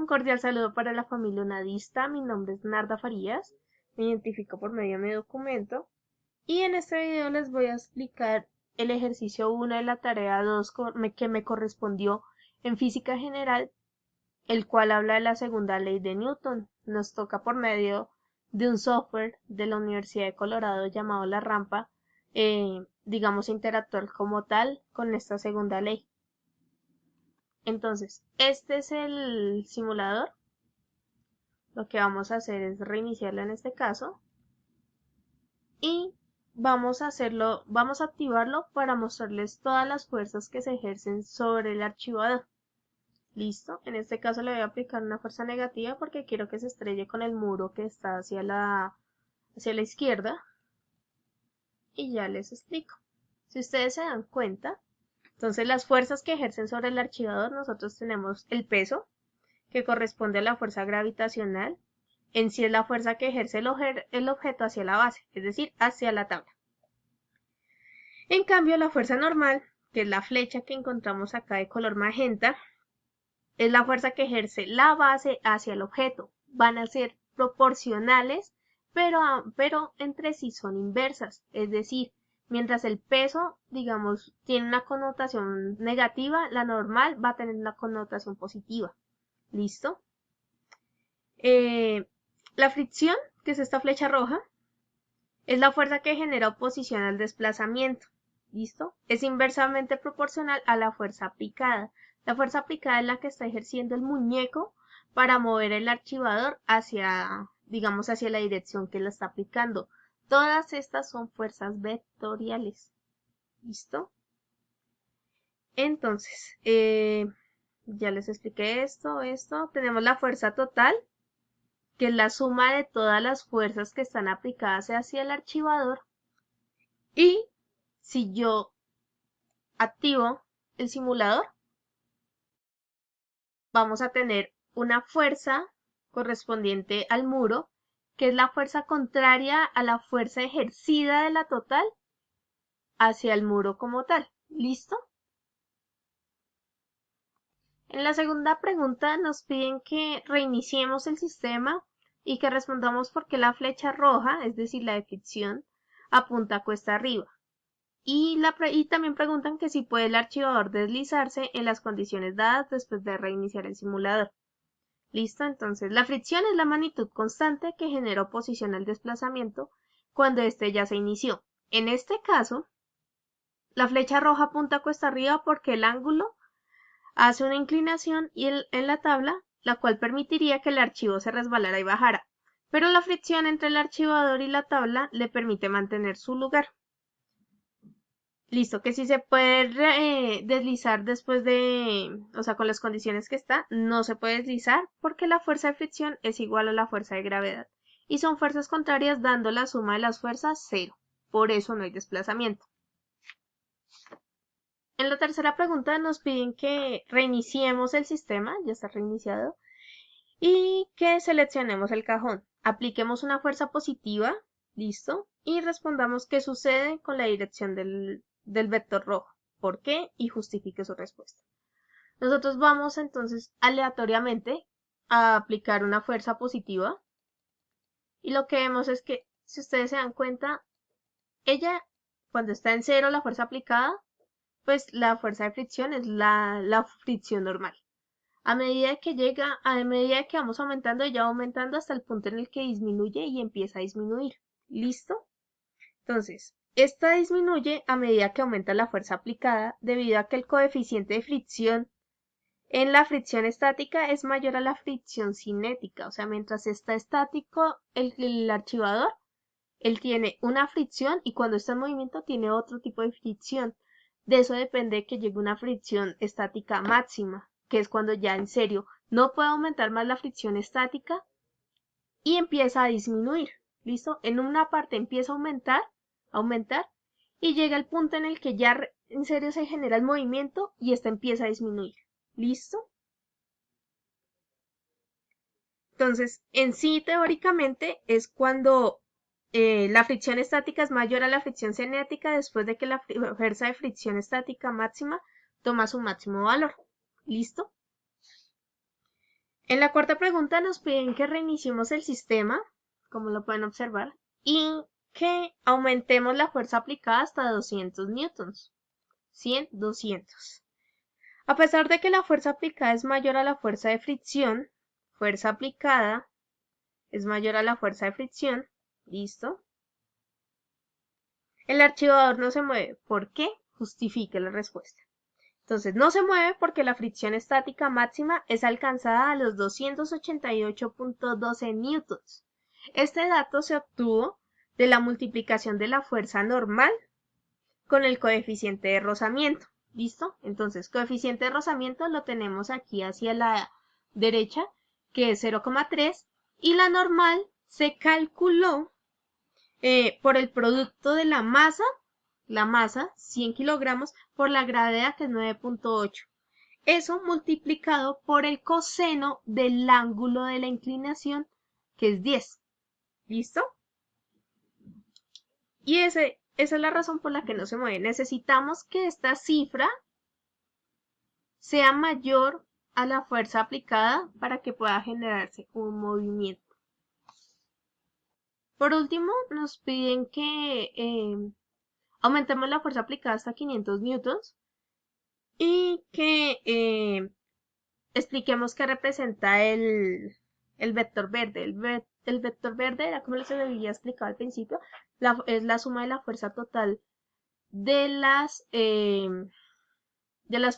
Un cordial saludo para la familia Unadista. Mi nombre es Narda Farías. Me identifico por medio de mi documento. Y en este video les voy a explicar el ejercicio 1 de la tarea 2 que me correspondió en física general, el cual habla de la segunda ley de Newton. Nos toca por medio de un software de la Universidad de Colorado llamado La Rampa, digamos, interactuar como tal con esta segunda ley. Entonces, este es el simulador. Lo que vamos a hacer es reiniciarlo en este caso y vamos a activarlo para mostrarles todas las fuerzas que se ejercen sobre el archivador. Listo, en este caso le voy a aplicar una fuerza negativa porque quiero que se estrelle con el muro que está hacia la izquierda, y ya les explico. Si ustedes se dan cuenta, entonces las fuerzas que ejercen sobre el archivador, nosotros tenemos el peso, que corresponde a la fuerza gravitacional. En sí es la fuerza que ejerce el objeto hacia la base, es decir, hacia la tabla. En cambio, la fuerza normal, que es la flecha que encontramos acá de color magenta, es la fuerza que ejerce la base hacia el objeto. Van a ser proporcionales, pero entre sí son inversas. Es decir, mientras el peso, digamos, tiene una connotación negativa, la normal va a tener una connotación positiva. ¿Listo? La fricción, que es esta flecha roja, es la fuerza que genera oposición al desplazamiento. ¿Listo? Es inversamente proporcional a la fuerza aplicada. La fuerza aplicada es la que está ejerciendo el muñeco para mover el archivador hacia, digamos, hacia la dirección que lo está aplicando. Todas estas son fuerzas vectoriales. ¿Listo? Entonces, ya les expliqué esto. Tenemos la fuerza total, que es la suma de todas las fuerzas que están aplicadas hacia el archivador. Y si yo activo el simulador, vamos a tener una fuerza correspondiente al muro, que es la fuerza contraria a la fuerza ejercida de la total hacia el muro como tal. ¿Listo? En la segunda pregunta nos piden que reiniciemos el sistema y que respondamos por qué la flecha roja, es decir, la de fricción, apunta cuesta arriba. Y también preguntan que si puede el archivador deslizarse en las condiciones dadas después de reiniciar el simulador. ¿Listo? Entonces, la fricción es la magnitud constante que genera oposición al desplazamiento cuando éste ya se inició. En este caso, la flecha roja apunta cuesta arriba porque el ángulo hace una inclinación en la tabla, la cual permitiría que el archivo se resbalara y bajara, pero la fricción entre el archivador y la tabla le permite mantener su lugar. Listo, que si se puede deslizar después o sea, con las condiciones que está, no se puede deslizar porque la fuerza de fricción es igual a la fuerza de gravedad. Y son fuerzas contrarias dando la suma de las fuerzas 0. Por eso no hay desplazamiento. En la tercera pregunta nos piden que reiniciemos el sistema, ya está reiniciado, y que seleccionemos el cajón. Apliquemos una fuerza positiva, listo, y respondamos qué sucede con la dirección del vector rojo, por qué, y justifique su respuesta. Nosotros vamos entonces aleatoriamente a aplicar una fuerza positiva, y lo que vemos es que, si ustedes se dan cuenta, ella, cuando está en 0 la fuerza aplicada, pues la fuerza de fricción es la fricción normal. A medida que vamos aumentando, ya va aumentando hasta el punto en el que disminuye y empieza a disminuir. ¿Listo? Entonces, esta disminuye a medida que aumenta la fuerza aplicada, debido a que el coeficiente de fricción en la fricción estática es mayor a la fricción cinética. O sea, mientras está estático el archivador, él tiene una fricción, y cuando está en movimiento tiene otro tipo de fricción. De eso depende que llegue una fricción estática máxima, que es cuando ya en serio no puede aumentar más la fricción estática y empieza a disminuir. ¿Listo? En una parte empieza a aumentar, y llega el punto en el que ya en serio se genera el movimiento y esta empieza a disminuir. ¿Listo? Entonces, en sí, teóricamente, es cuando la fricción estática es mayor a la fricción cinética después de que la fuerza de fricción estática máxima toma su máximo valor. ¿Listo? En la cuarta pregunta nos piden que reiniciemos el sistema, como lo pueden observar, y que aumentemos la fuerza aplicada hasta 200 newtons. 100, 200. A pesar de que la fuerza aplicada es mayor a la fuerza de fricción, fuerza aplicada es mayor a la fuerza de fricción, ¿listo? El archivador no se mueve. ¿Por qué? Justifique la respuesta. Entonces, no se mueve porque la fricción estática máxima es alcanzada a los 288.12 newtons. Este dato se obtuvo de la multiplicación de la fuerza normal con el coeficiente de rozamiento. ¿Listo? Entonces, coeficiente de rozamiento lo tenemos aquí hacia la derecha, que es 0,3, y la normal se calculó por el producto de la masa 100 kilogramos, por la gravedad, que es 9.8. Eso multiplicado por el coseno del ángulo de la inclinación, que es 10. ¿Listo? Y esa es la razón por la que no se mueve. Necesitamos que esta cifra sea mayor a la fuerza aplicada para que pueda generarse un movimiento. Por último, nos piden que aumentemos la fuerza aplicada hasta 500 newtons y que expliquemos qué representa el vector verde. El vector verde era, como les había explicado al principio, es la suma de la fuerza total de las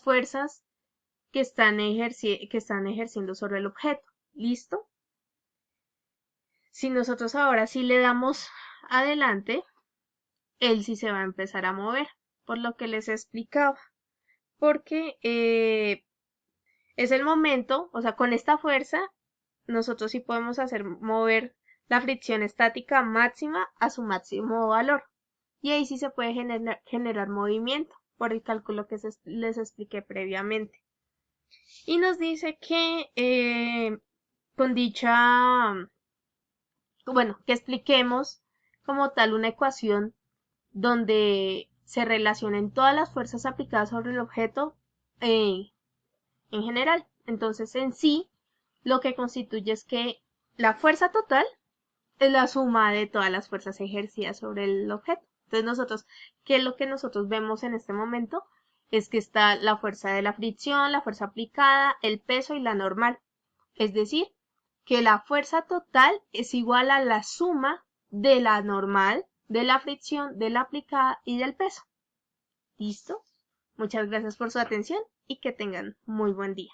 fuerzas que están ejerciendo sobre el objeto. ¿Listo? Si nosotros ahora sí le damos adelante, él sí se va a empezar a mover, por lo que les explicaba. Porque es el momento, o sea, con esta fuerza, nosotros sí podemos hacer mover la fricción estática máxima a su máximo valor. Y ahí sí se puede generar movimiento, por el cálculo que les expliqué previamente. Y nos dice que con bueno, que expliquemos como tal una ecuación donde se relacionen todas las fuerzas aplicadas sobre el objeto en general. Entonces, en sí, lo que constituye es que la fuerza total es la suma de todas las fuerzas ejercidas sobre el objeto. Entonces, ¿qué es lo que nosotros vemos en este momento? Es que está la fuerza de la fricción, la fuerza aplicada, el peso y la normal. Es decir, que la fuerza total es igual a la suma de la normal, de la fricción, de la aplicada y del peso. ¿Listo? Muchas gracias por su atención y que tengan muy buen día.